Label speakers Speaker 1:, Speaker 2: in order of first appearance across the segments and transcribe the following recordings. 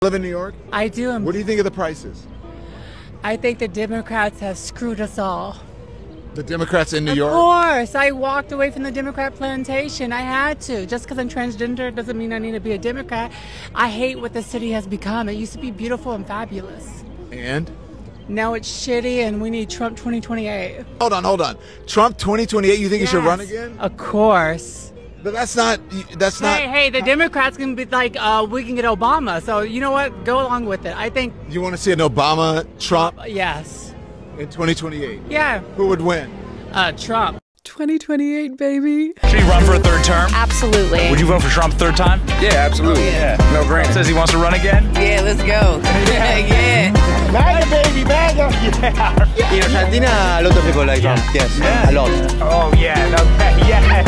Speaker 1: Live in New York?
Speaker 2: I do.
Speaker 1: What do you think of the prices?
Speaker 2: I think the Democrats have screwed us all.
Speaker 1: The Democrats in New York?
Speaker 2: Of course. I walked away from the Democrat plantation. I had to. Just because I'm transgender doesn't mean I need to be a Democrat. I hate what the city has become. It used to be beautiful and fabulous.
Speaker 1: And?
Speaker 2: Now it's shitty and we need Trump 2028.
Speaker 1: Hold on. Trump 2028, you think he should run again?
Speaker 2: Of course.
Speaker 1: But that's not...
Speaker 2: Hey, the Democrats can be like, we can get Obama. So you know what? Go along with it. I think...
Speaker 1: You want to see an Obama-Trump?
Speaker 2: Yes.
Speaker 1: In 2028?
Speaker 2: Yeah.
Speaker 1: Who would win?
Speaker 2: Trump.
Speaker 3: 2028, baby.
Speaker 4: Should he run for a third term?
Speaker 5: Absolutely.
Speaker 4: Would you vote for Trump third time?
Speaker 6: Yeah, absolutely.
Speaker 5: Oh, yeah.
Speaker 6: No brainer.
Speaker 4: Says he wants to run again?
Speaker 5: Yeah, let's go. Yeah.
Speaker 6: MAGA, baby, MAGA.
Speaker 4: Yeah.
Speaker 6: In Argentina, a lot of people like Trump. Yes, a lot.
Speaker 4: Oh, yeah. Okay, yes.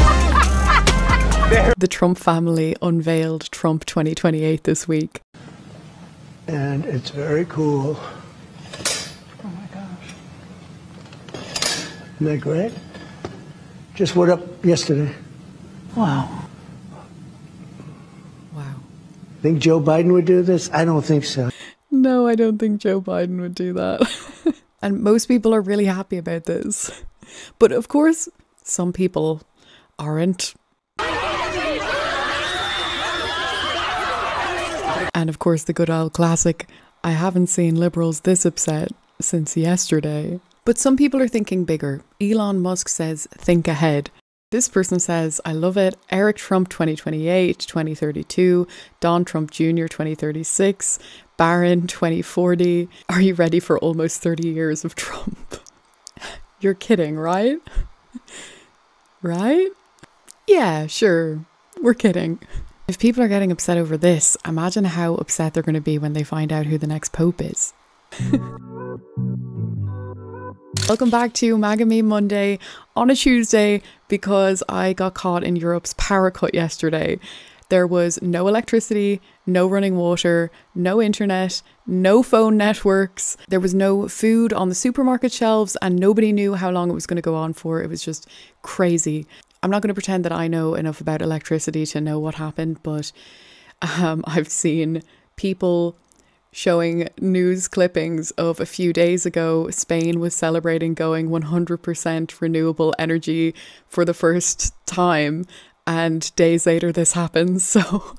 Speaker 3: The Trump family unveiled Trump 2028 this week.
Speaker 7: And it's very cool.
Speaker 2: Oh my gosh.
Speaker 7: Isn't that great? Just went up yesterday.
Speaker 2: Wow.
Speaker 3: Wow.
Speaker 7: Think Joe Biden would do this? I don't think so.
Speaker 3: No, I don't think Joe Biden would do that. And most people are really happy about this. But of course, some people aren't. And of course, the good old classic, I haven't seen liberals this upset since yesterday. But some people are thinking bigger. Elon Musk says, think ahead. This person says, I love it. Eric Trump 2028, 2032, Don Trump Jr. 2036, Barron 2040. Are you ready for almost 30 years of Trump? You're kidding, right? Right? Yeah, sure. We're kidding. If people are getting upset over this, imagine how upset they're going to be when they find out who the next pope is. Welcome back to MAGA Meme Monday on a Tuesday, because I got caught in Europe's power cut yesterday. There was no electricity, no running water, no internet, no phone networks. There was no food on the supermarket shelves and nobody knew how long it was going to go on for. It was just crazy. I'm not going to pretend that I know enough about electricity to know what happened, but I've seen people showing news clippings of a few days ago, Spain was celebrating going 100% renewable energy for the first time, and days later this happens, so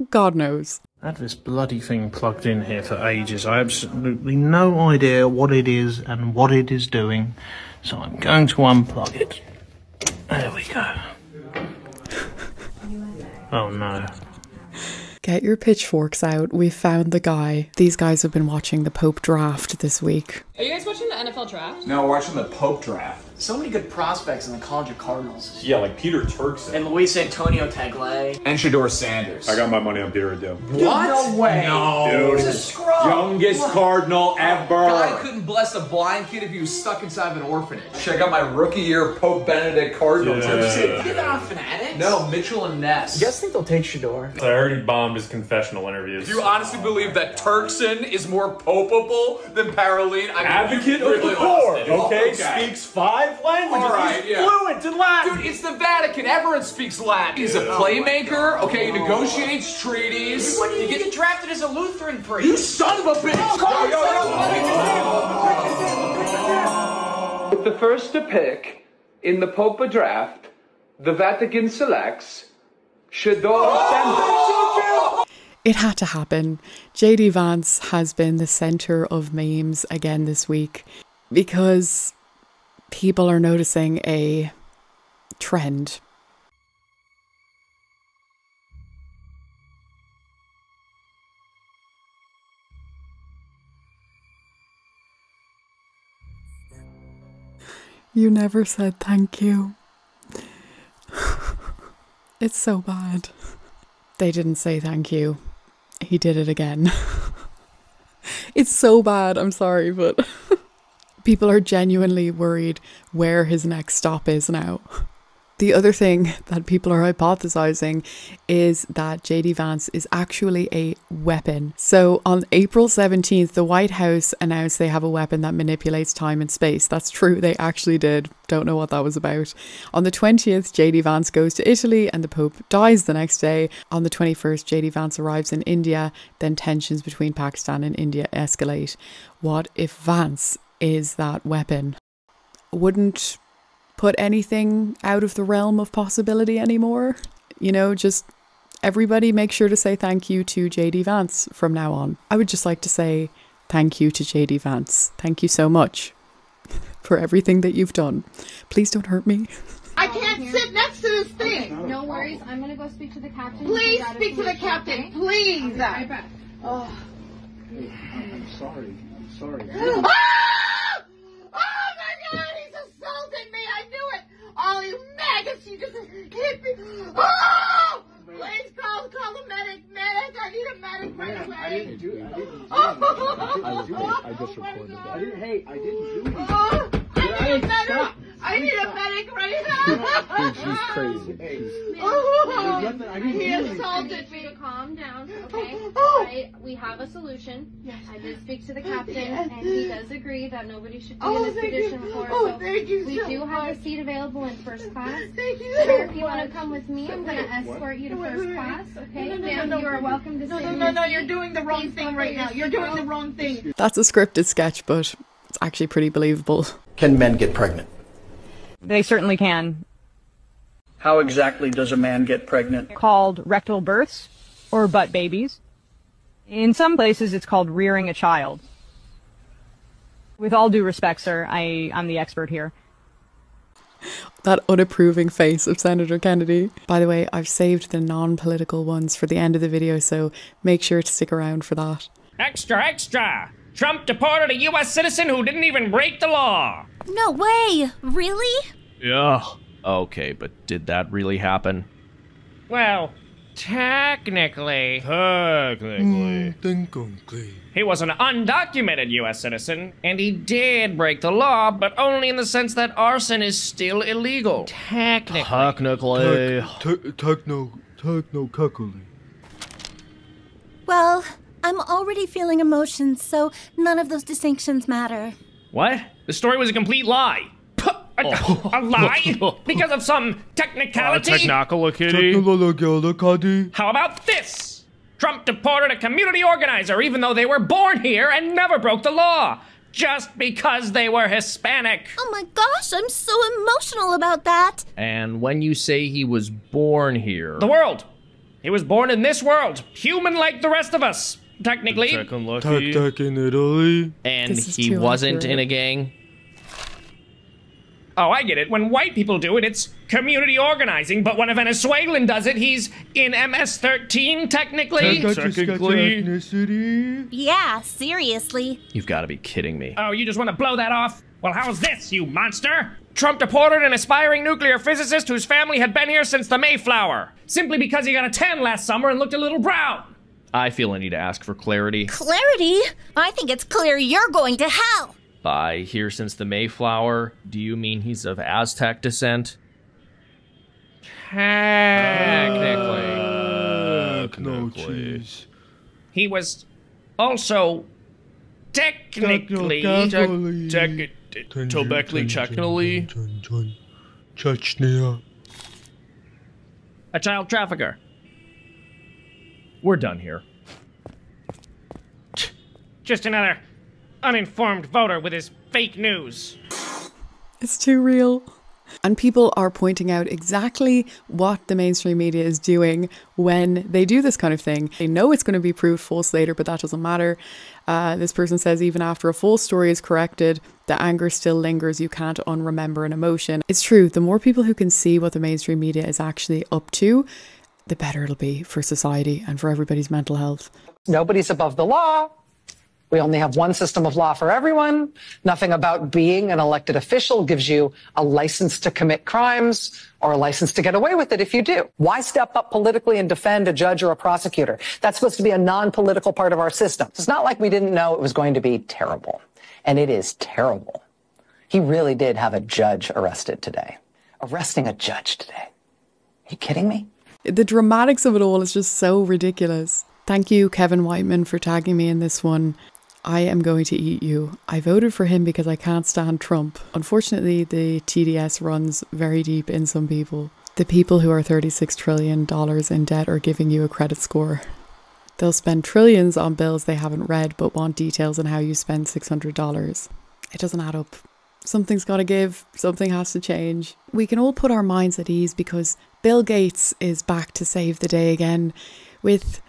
Speaker 3: God knows.
Speaker 8: I had this bloody thing plugged in here for ages. I have absolutely no idea what it is and what it is doing, so I'm going to unplug it. There we go. Oh no.
Speaker 3: Get your pitchforks out. We found the guy. These guys have been watching the Pope draft this week.
Speaker 9: Are you guys watching the NFL draft?
Speaker 10: No, we're watching the Pope draft.
Speaker 11: So many good prospects in the College of Cardinals.
Speaker 10: Yeah, like Peter Turkson.
Speaker 11: And Luis Antonio Tagle.
Speaker 10: And Shador Sanders.
Speaker 12: I got my money on Peter Ado.
Speaker 11: What? No way.
Speaker 10: No.
Speaker 11: He's a scrub.
Speaker 10: Youngest Cardinal ever.
Speaker 13: God couldn't bless a blind kid if he was stuck inside of an orphanage.
Speaker 10: Check out my rookie year Pope Benedict Cardinals.
Speaker 11: Yeah. You're not on Fanatics?
Speaker 13: No, Mitchell and Ness.
Speaker 11: You guys think they'll take Shador?
Speaker 12: I heard he bombed his confessional interviews.
Speaker 13: Do you honestly believe that Turkson is more popeable than Paroline? I mean,
Speaker 12: advocate of the poor, okay? Speaks 5 languages.
Speaker 13: All right,
Speaker 12: He's fluent in Latin.
Speaker 13: Dude, it's the Vatican. Everyone speaks Latin. He's a playmaker. Okay, he negotiates treaties.
Speaker 11: When did you get drafted as a Lutheran priest?
Speaker 13: You son of a bitch!
Speaker 14: With the first to pick in the Pope draft, the Vatican selects Shador Sanders.
Speaker 3: It had to happen. JD Vance has been the centre of memes again this week because people are noticing a trend. You never said thank you. It's so bad. They didn't say thank you. He did it again. It's so bad, I'm sorry, but people are genuinely worried where his next stop is now. The other thing that people are hypothesizing is that JD Vance is actually a weapon. So on April 17th, the White House announced they have a weapon that manipulates time and space. That's true, they actually did. Don't know what that was about. On the 20th, JD Vance goes to Italy and the Pope dies the next day. On the 21st, JD Vance arrives in India. Then tensions between Pakistan and India escalate. What if Vance is that weapon? Wouldn't put anything out of the realm of possibility anymore. You know, just everybody make sure to say thank you to JD Vance from now on. I would just like to say thank you to JD Vance. Thank you so much for everything that you've done. Please don't hurt me.
Speaker 15: I can't sit next to this thing.
Speaker 9: No worries. I'm going to go speak to the captain.
Speaker 15: Please speak to the captain. Please.
Speaker 9: Right back.
Speaker 15: Oh.
Speaker 7: I'm sorry. I'm sorry.
Speaker 15: Oh my God, he's assaulting me. I knew it. All you maggots, you just hit me. Oh! Please call the medic. Medic, I need a medic right away.
Speaker 7: I didn't do it. I just recorded that. I didn't do it.
Speaker 15: Oh, I need a medic. I need a medic right now.
Speaker 7: She's crazy.
Speaker 15: He assaulted me.
Speaker 9: Calm down, okay? We have a solution.
Speaker 15: Yes.
Speaker 9: I did speak to the captain, and he does agree that nobody should be in this
Speaker 15: thank
Speaker 9: condition
Speaker 15: you.
Speaker 9: before.
Speaker 15: Oh,
Speaker 9: so
Speaker 15: thank you
Speaker 9: we
Speaker 15: so
Speaker 9: do have
Speaker 15: much.
Speaker 9: a seat available in first class.
Speaker 15: Thank you
Speaker 9: So
Speaker 15: so
Speaker 9: if you want to
Speaker 15: much.
Speaker 9: come with me, I'm going to escort you to first class, okay?
Speaker 15: No,
Speaker 9: Ma'am, you are welcome to sit in
Speaker 15: No,
Speaker 9: your seat.
Speaker 15: you're doing the wrong thing right now. You're doing the wrong thing.
Speaker 3: That's a scripted sketch, but it's actually pretty believable.
Speaker 16: Can men get pregnant?
Speaker 17: They certainly can.
Speaker 18: How exactly does a man get pregnant?
Speaker 17: Called rectal births or butt babies. In some places it's called rearing a child. With all due respect, sir, I'm the expert here.
Speaker 3: That unapproving face of Senator Kennedy. By the way, I've saved the non-political ones for the end of the video, so make sure to stick around for that.
Speaker 19: Extra, extra! Trump deported a U.S. citizen who didn't even break the law!
Speaker 20: No way! Really?
Speaker 21: Yeah. Okay, but did that really happen?
Speaker 19: Well, technically. He was an undocumented U.S. citizen, and he did break the law, but only in the sense that arson is still illegal. Technically.
Speaker 21: Technically.
Speaker 20: Well, I'm already feeling emotions, so none of those distinctions matter.
Speaker 19: What? The story was a complete lie. A lie? Because of some technicality?
Speaker 21: Technicality.
Speaker 19: How about this? Trump deported a community organizer even though they were born here and never broke the law. Just because they were Hispanic.
Speaker 20: Oh my gosh, I'm so emotional about that.
Speaker 21: And when you say he was born here...
Speaker 19: The world. He was born in this world. Human like the rest of us. Technically.
Speaker 21: Tech in Italy. And he wasn't in a gang?
Speaker 19: Oh, I get it. When white people do it, it's community organizing, but when a Venezuelan does it, he's in MS-13, technically.
Speaker 21: Technically.
Speaker 20: Yeah, seriously.
Speaker 21: You've got to be kidding me.
Speaker 19: Oh, you just want to blow that off? Well, how's this, you monster? Trump deported an aspiring nuclear physicist whose family had been here since the Mayflower, simply because he got a tan last summer and looked a little brown.
Speaker 21: I feel I need to ask for clarity.
Speaker 20: Clarity? I think it's clear you're going to hell.
Speaker 21: By here since the Mayflower, do you mean he's of Aztec descent?
Speaker 19: Technically. He was also technically
Speaker 21: Chechnya.
Speaker 19: A child trafficker.
Speaker 21: We're done here.
Speaker 19: Just another uninformed voter with his fake news.
Speaker 3: It's too real. And people are pointing out exactly what the mainstream media is doing when they do this kind of thing. They know it's going to be proved false later, but that doesn't matter. This person says even after a false story is corrected, the anger still lingers. You can't unremember an emotion. It's true. The more people who can see what the mainstream media is actually up to, the better it'll be for society and for everybody's mental health.
Speaker 22: Nobody's above the law. We only have one system of law for everyone. Nothing about being an elected official gives you a license to commit crimes or a license to get away with it if you do. Why step up politically and defend a judge or a prosecutor? That's supposed to be a non-political part of our system. It's not like we didn't know it was going to be terrible. And it is terrible. He really did have a judge arrested today. arresting a judge today. Are you kidding me?
Speaker 3: The dramatics of it all is just so ridiculous. Thank you, Kevin Whiteman, for tagging me in this one. I am going to eat you. I voted for him because I can't stand Trump. Unfortunately, the TDS runs very deep in some people. The people who are $36 trillion in debt are giving you a credit score. They'll spend trillions on bills they haven't read but want details on how you spend $600. It doesn't add up. Something's got to give. Something has to change. We can all put our minds at ease because Bill Gates is back to save the day again with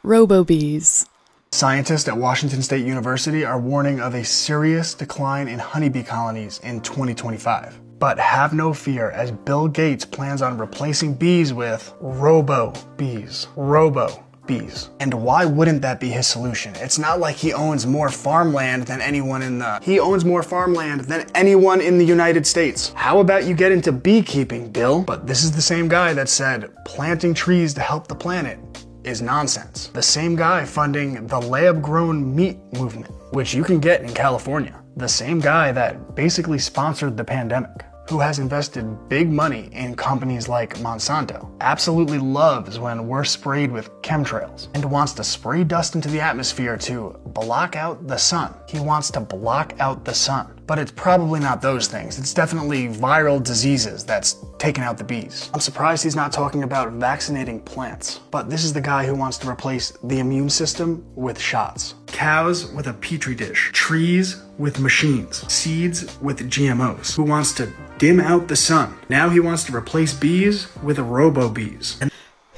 Speaker 3: robo-bees.
Speaker 1: Scientists at Washington State University are warning of a serious decline in honeybee colonies in 2025. But have no fear, as Bill Gates plans on replacing bees with robo-bees. Robo-bees. And why wouldn't that be his solution? It's not like he owns more farmland than anyone in the... He owns more farmland than anyone in the United States. How about you get into beekeeping, Bill? But this is the same guy that said planting trees to help the planet is nonsense. The same guy funding the lab-grown meat movement, which you can get in California. The same guy that basically sponsored the pandemic, who has invested big money in companies like Monsanto, absolutely loves when we're sprayed with chemtrails, and wants to spray dust into the atmosphere to block out the sun. He wants to block out the sun. But it's probably not those things. It's definitely viral diseases that's taken out the bees. I'm surprised he's not talking about vaccinating plants. But this is the guy who wants to replace the immune system with shots. Cows with a petri dish. Trees with machines. Seeds with GMOs. Who wants to dim out the sun. Now he wants to replace bees with robo-bees.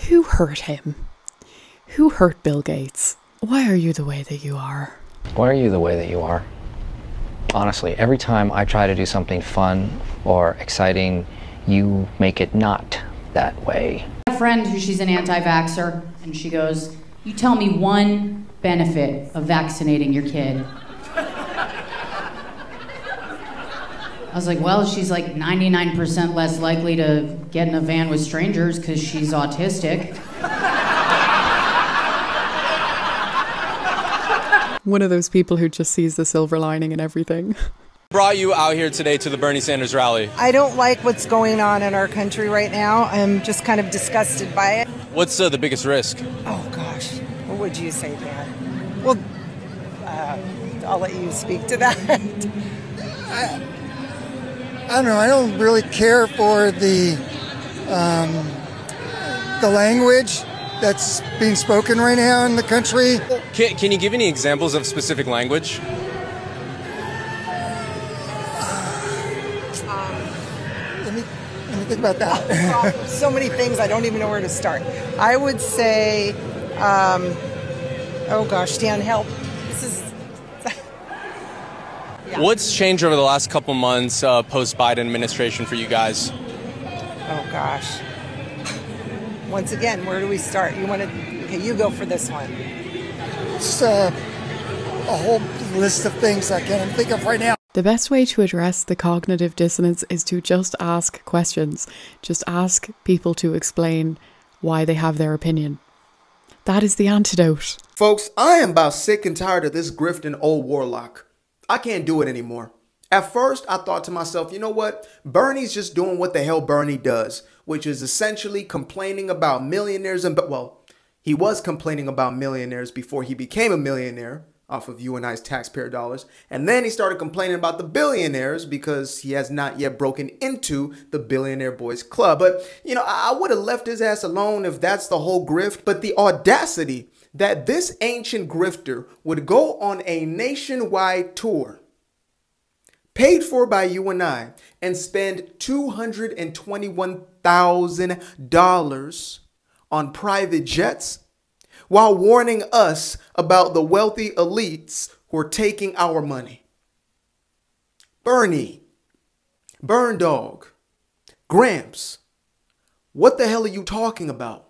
Speaker 3: Who hurt him? Who hurt Bill Gates? Why are you the way that you are?
Speaker 16: Why are you the way that you are? Honestly, every time I try to do something fun or exciting, you make it not that way.
Speaker 23: I have a friend who she's an anti-vaxxer, and she goes, "You tell me one benefit of vaccinating your kid." I was like, well, she's like 99% less likely to get in a van with strangers because she's autistic.
Speaker 3: One of those people who just sees the silver lining in everything.
Speaker 24: Brought you out here today to the Bernie Sanders rally.
Speaker 25: I don't like what's going on in our country right now. I'm just kind of disgusted by it.
Speaker 24: What's the biggest risk?
Speaker 25: Oh gosh, what would you say, Dan? Well, I'll let you speak to that.
Speaker 26: I don't know. I don't really care for the language that's being spoken right now in the country.
Speaker 24: Can you give any examples of specific language?
Speaker 26: Let me think about that.
Speaker 25: So many things, I don't even know where to start. I would say, oh gosh, Dan, help. This is...
Speaker 24: Yeah. What's changed over the last couple months post-Biden administration for you guys?
Speaker 25: Oh gosh. Once again, where do we start? You want to... Okay, you go for this one.
Speaker 26: It's a whole list of things I can't think of right now.
Speaker 3: The best way to address the cognitive dissonance is to just ask questions. Just ask people to explain why they have their opinion. That is the antidote.
Speaker 27: Folks, I am about sick and tired of this grifting old warlock. I can't do it anymore. At first, I thought to myself, you know what? Bernie's just doing what the hell Bernie does, which is essentially complaining about millionaires. And well, he was complaining about millionaires before he became a millionaire off of you and I's taxpayer dollars. And then he started complaining about the billionaires because he has not yet broken into the Billionaire Boys Club. But, you know, I would have left his ass alone if that's the whole grift. But the audacity that this ancient grifter would go on a nationwide tour paid for by you and I, and spend $221,000 on private jets while warning us about the wealthy elites who are taking our money. Bernie, Burn Dog, Gramps, what the hell are you talking about?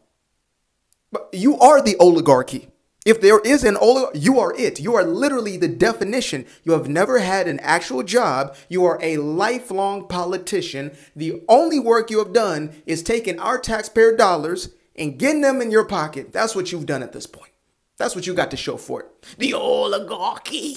Speaker 27: You are the oligarchy. If there is an oligarchy, you are it. You are literally the definition. You have never had an actual job. You are a lifelong politician. The only work you have done is taking our taxpayer dollars and getting them in your pocket. That's what you've done at this point. That's what you got to show for it. The oligarchy.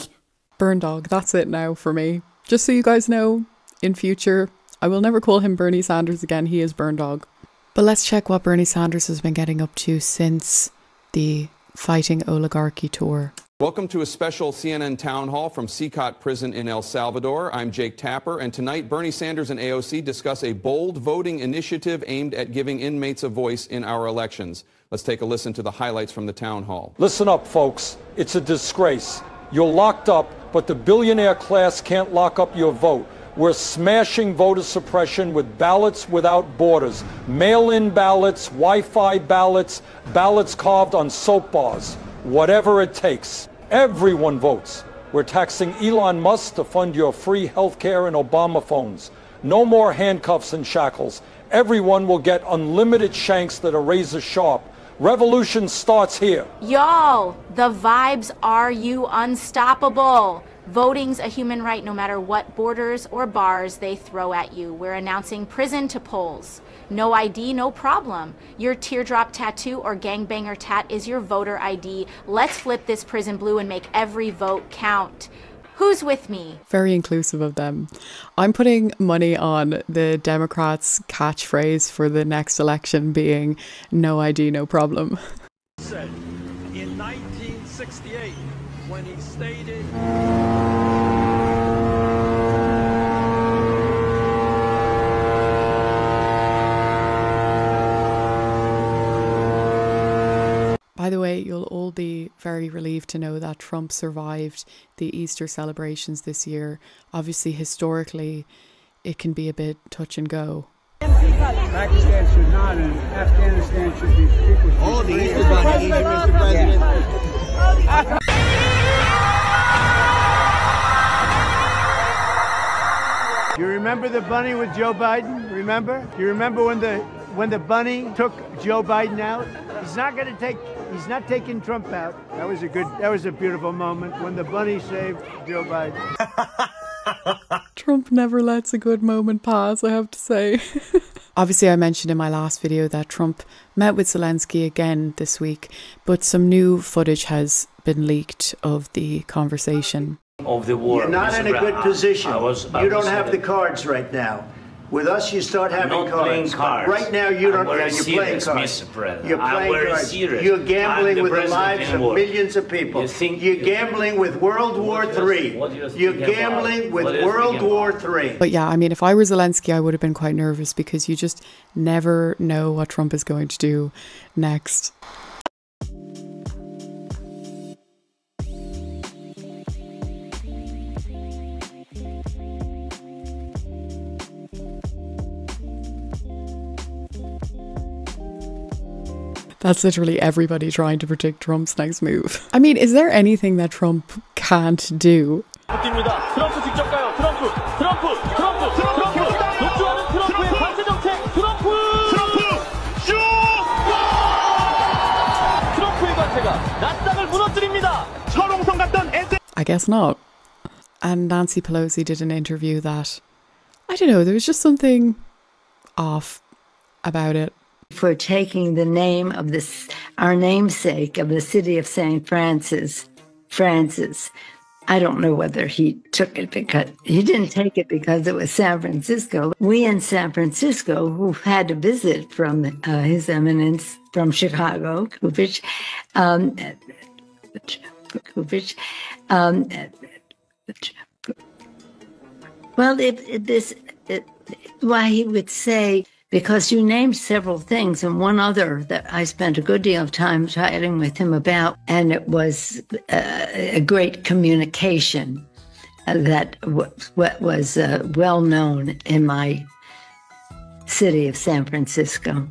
Speaker 3: Burn Dog, that's it now for me. Just so you guys know, in future, I will never call him Bernie Sanders again. He is Burn Dog. But let's check what Bernie Sanders has been getting up to since the Fighting Oligarchy Tour.
Speaker 2: Welcome to a special CNN town hall from Secot Prison in El Salvador. I'm Jake Tapper, and tonight Bernie Sanders and AOC discuss a bold voting initiative aimed at giving inmates a voice in our elections. Let's take a listen to the highlights from the town hall.
Speaker 4: Listen up, folks. It's a disgrace. You're locked up, but the billionaire class can't lock up your vote. We're smashing voter suppression with ballots without borders, mail-in ballots, Wi-Fi ballots, ballots carved on soap bars, whatever it takes. Everyone votes. We're taxing Elon Musk to fund your free health care and Obama phones. No more handcuffs and shackles. Everyone will get unlimited shanks that are razor sharp. Revolution starts here.
Speaker 5: Y'all, the vibes are you unstoppable. Voting's a human right no matter what borders or bars they throw at you. We're announcing prison to polls. No ID, no problem. Your teardrop tattoo or gangbanger tat is your voter ID. Let's flip this prison blue and make every vote count. Who's with me?
Speaker 3: Very inclusive of them. I'm putting money on the Democrats' catchphrase for the next election being no ID, no problem.
Speaker 4: Said in 1968 when he stated
Speaker 3: By the way, you'll all be very relieved to know that Trump survived the Easter celebrations this year. Obviously, historically, it can be a bit touch and go.
Speaker 6: Pakistan should not, and Afghanistan should be. Oh, the Easter Bunny, Mr. President. You remember the bunny with Joe Biden? Remember? You remember when the bunny took Joe Biden out? He's not taking Trump out. That was a beautiful moment when the bunny saved Joe Biden.
Speaker 3: Trump never lets a good moment pass, I have to say. Obviously, I mentioned in my last video that Trump met with Zelenskyy again this week, but some new footage has been leaked of the conversation.
Speaker 8: Of the war.
Speaker 6: You're not in a good position. You don't have the cards right now. With us, you start having cards. Right now, you don't. Yeah, you're playing cards. You're playing cards. You're gambling with the lives of millions of people. You're gambling with World War III. You're gambling with World War III.
Speaker 3: But yeah, I mean, if I were Zelenskyy, I would have been quite nervous because you just never know what Trump is going to do next. That's literally everybody trying to predict Trump's next move. I mean, is there anything that Trump can't do? I guess not. And Nancy Pelosi did an interview that, I don't know, there was just something off about it.
Speaker 10: For taking the name of this, our namesake of the city of St. Francis. I don't know whether he took it because he didn't take it because it was San Francisco. We in San Francisco, who had a visit from His Eminence from Chicago, Kupich, why he would say, because you named several things, and one other that I spent a good deal of time chatting with him about, and it was a great communication that was well known in my city of San Francisco.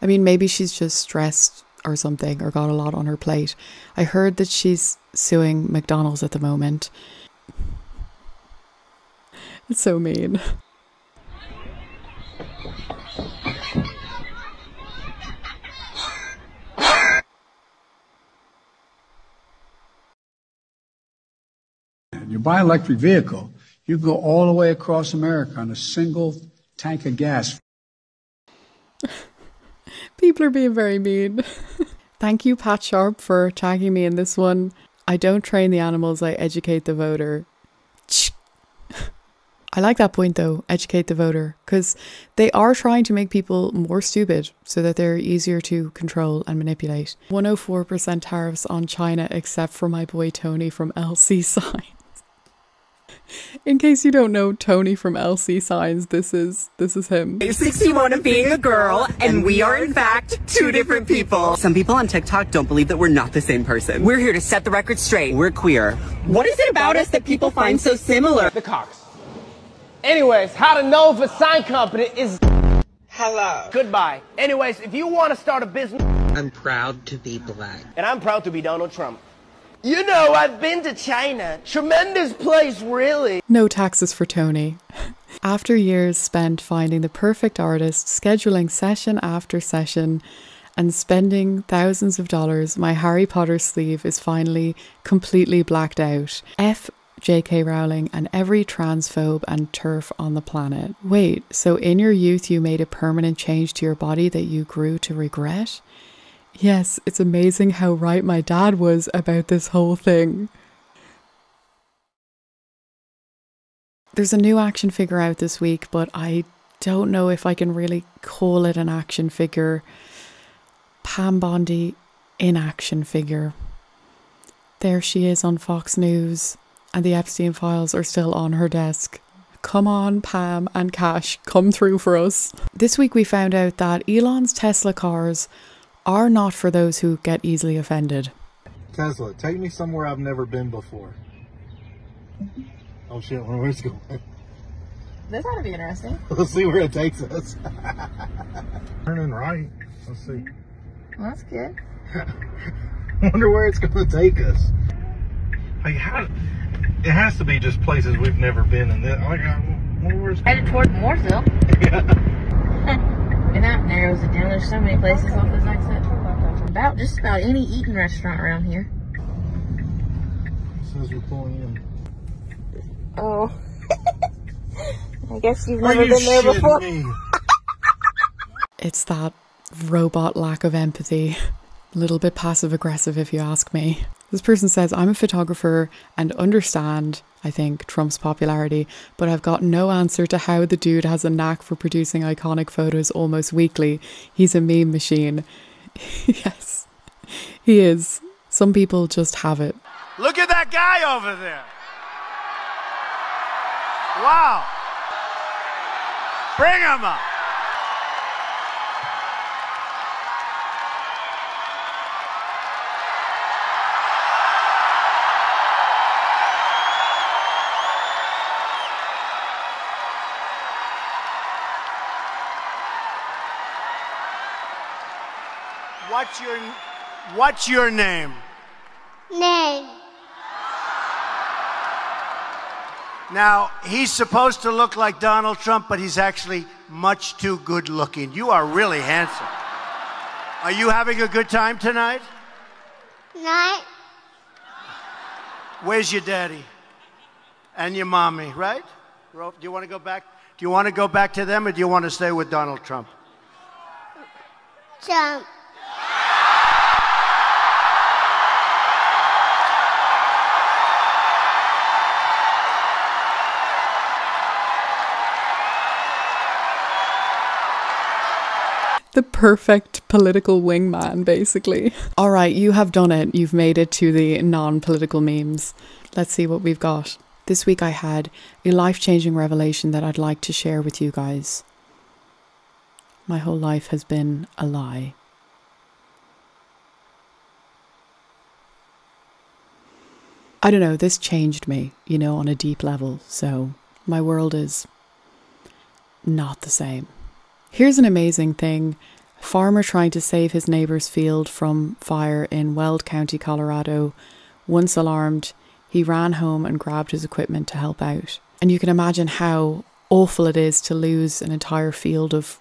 Speaker 3: I mean, maybe she's just stressed or something, or got a lot on her plate. I heard that she's suing McDonald's at the moment. It's so mean.
Speaker 6: You buy an electric vehicle, you go all the way across America on a single tank of gas.
Speaker 3: People are being very mean. Thank you, Pat Sharp, for tagging me in this one. I don't train the animals, I educate the voter. I like that point though, educate the voter, because they are trying to make people more stupid so that they're easier to control and manipulate. 104% tariffs on China except for my boy Tony from LC Signs. In case you don't know Tony from LC Signs, this is him.
Speaker 7: 61 of being a girl, and we are in fact two different people. Some people on TikTok don't believe that we're not the same person. We're here to set the record straight. We're queer. What is it about us that people find so similar?
Speaker 8: The cocks. Anyways, how to know if a sign company is... Hello. Goodbye. Anyways, if you want to start a business...
Speaker 7: I'm proud to be black.
Speaker 8: And I'm proud to be Donald Trump. You know, I've been to China. Tremendous place, really.
Speaker 3: No taxes for Tony. After years spent finding the perfect artist, scheduling session after session, and spending thousands of dollars, my Harry Potter sleeve is finally completely blacked out. F J.K. Rowling and every transphobe and TERF on the planet. Wait, so in your youth you made a permanent change to your body that you grew to regret? Yes, it's amazing how right my dad was about this whole thing. There's a new action figure out this week, but I don't know if I can really call it an action figure. Pam Bondi in action figure. There she is on Fox News. And the Epstein files are still on her desk. Come on, Pam and Cash, come through for us. This week we found out that Elon's Tesla cars are not for those who get easily offended.
Speaker 9: Tesla, take me somewhere I've never been before. Oh shit, where's it going?
Speaker 11: This ought to be interesting.
Speaker 9: Let's see where it takes us. Turning right. Let's see.
Speaker 11: Well, that's good.
Speaker 9: Wonder where it's going to take us. Like, how... It has to be just places we've never been in.
Speaker 11: Headed toward Mooresville.
Speaker 9: Yeah.
Speaker 11: And that narrows it down. There's so many places off this exit. Just about any eating restaurant around here.
Speaker 9: It says we're pulling in.
Speaker 11: Oh. I guess you've never been there before.
Speaker 3: It's that robot lack of empathy. A little bit passive aggressive if you ask me. This person says, I'm a photographer and understand, I think, Trump's popularity, but I've got no answer to how the dude has a knack for producing iconic photos almost weekly. He's a meme machine. Yes, he is. Some people just have it.
Speaker 12: Look at that guy over there. Wow. Bring him up. What's your name?
Speaker 15: Name.
Speaker 12: Now, he's supposed to look like Donald Trump, but he's actually much too good looking. You are really handsome. Are you having a good time tonight?
Speaker 15: Night.
Speaker 12: Where's your daddy? And your mommy, right? Do you want to go back? Do you want to go back to them, or do you want to stay with Donald Trump?
Speaker 15: Trump.
Speaker 3: The perfect political wingman, basically. All right, you have done it. You've made it to the non-political memes. Let's see what we've got. This week I had a life-changing revelation that I'd like to share with you guys. My whole life has been a lie. I don't know, this changed me, you know, on a deep level. So my world is not the same. Here's an amazing thing. A farmer trying to save his neighbour's field from fire in Weld County, Colorado. Once alarmed, he ran home and grabbed his equipment to help out. And you can imagine how awful it is to lose an entire field of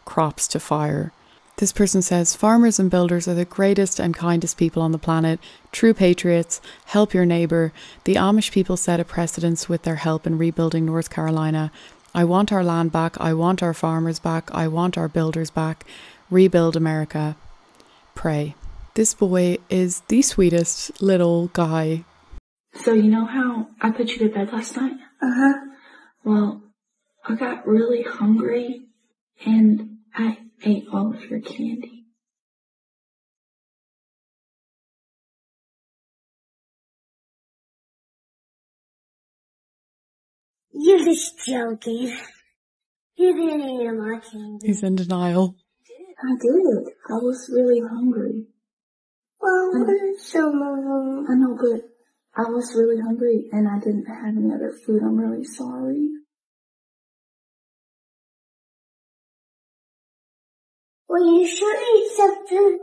Speaker 3: crops to fire. This person says, farmers and builders are the greatest and kindest people on the planet. True patriots. Help your neighbour. The Amish people set a precedence with their help in rebuilding North Carolina. I want our land back. I want our farmers back. I want our builders back. Rebuild America. Pray. This boy is the sweetest little guy.
Speaker 13: So you know how I put you to bed last night? Uh-huh. Well, I got really hungry and I ate all of your candy.
Speaker 14: You're just joking. You didn't eat my candy.
Speaker 3: He's in denial.
Speaker 13: I did. I was really hungry.
Speaker 14: Well, Mom.
Speaker 13: I know, but I was really hungry and I didn't have any other food. I'm really sorry.
Speaker 14: Well, you should eat some food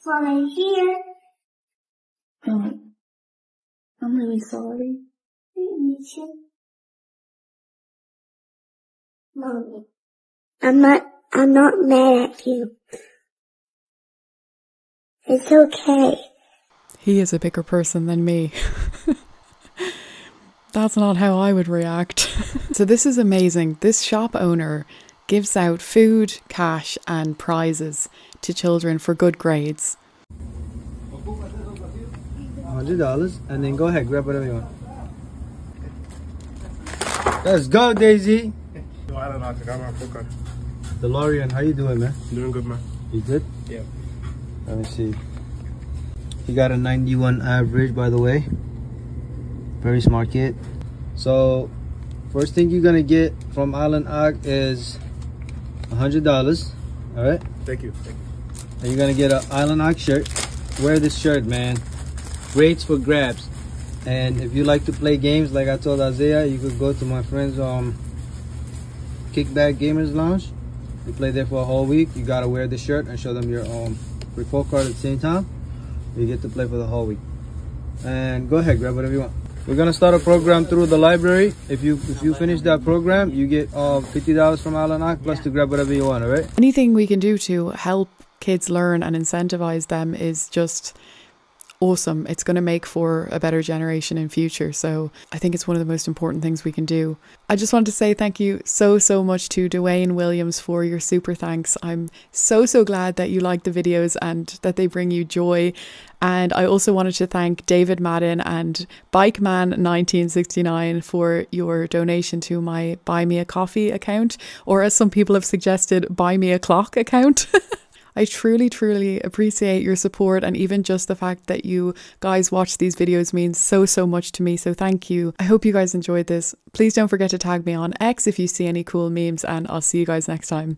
Speaker 14: for me here.
Speaker 13: I'm really sorry.
Speaker 14: Me too. Mommy, I'm not mad at you. It's okay.
Speaker 3: He is a bigger person than me. That's not how I would react. So this is amazing. This shop owner gives out food, cash and prizes to children for good grades.
Speaker 17: $100 and then go ahead, grab whatever you want. Let's go, Daisy. DeLorean, how you doing, man?
Speaker 18: Doing good, man.
Speaker 17: You good?
Speaker 18: Yeah.
Speaker 17: Let me see. You got a 91 average, by the way. Very smart kid. So, first thing you're gonna get from Alan Ag is $100. All right.
Speaker 18: Thank you. Thank you.
Speaker 17: And you're gonna get an Island Ag shirt. Wear this shirt, man. Great for grabs. And if you like to play games, like I told Isaiah, you could go to my friend's Kickback Gamers Lounge. You play there for a whole week. You gotta wear the shirt and show them your report card at the same time. You get to play for the whole week. And go ahead, grab whatever you want. We're gonna start a program through the library. If you finish that program, you get $50 from Alan Ag plus to grab whatever you want. All right.
Speaker 3: Anything we can do to help kids learn and incentivize them is just awesome. It's going to make for a better generation in future. So I think it's one of the most important things we can do. I just want to say thank you so much to Dwayne Williams for your super thanks. I'm so glad that you like the videos and that they bring you joy. And I also wanted to thank David Madden and Bikeman1969 for your donation to my Buy Me a Coffee account, or as some people have suggested, Buy Me a Clock account. I truly appreciate your support, and even just the fact that you guys watch these videos means so much to me, so thank you. I hope you guys enjoyed this. Please don't forget to tag me on X if you see any cool memes, and I'll see you guys next time.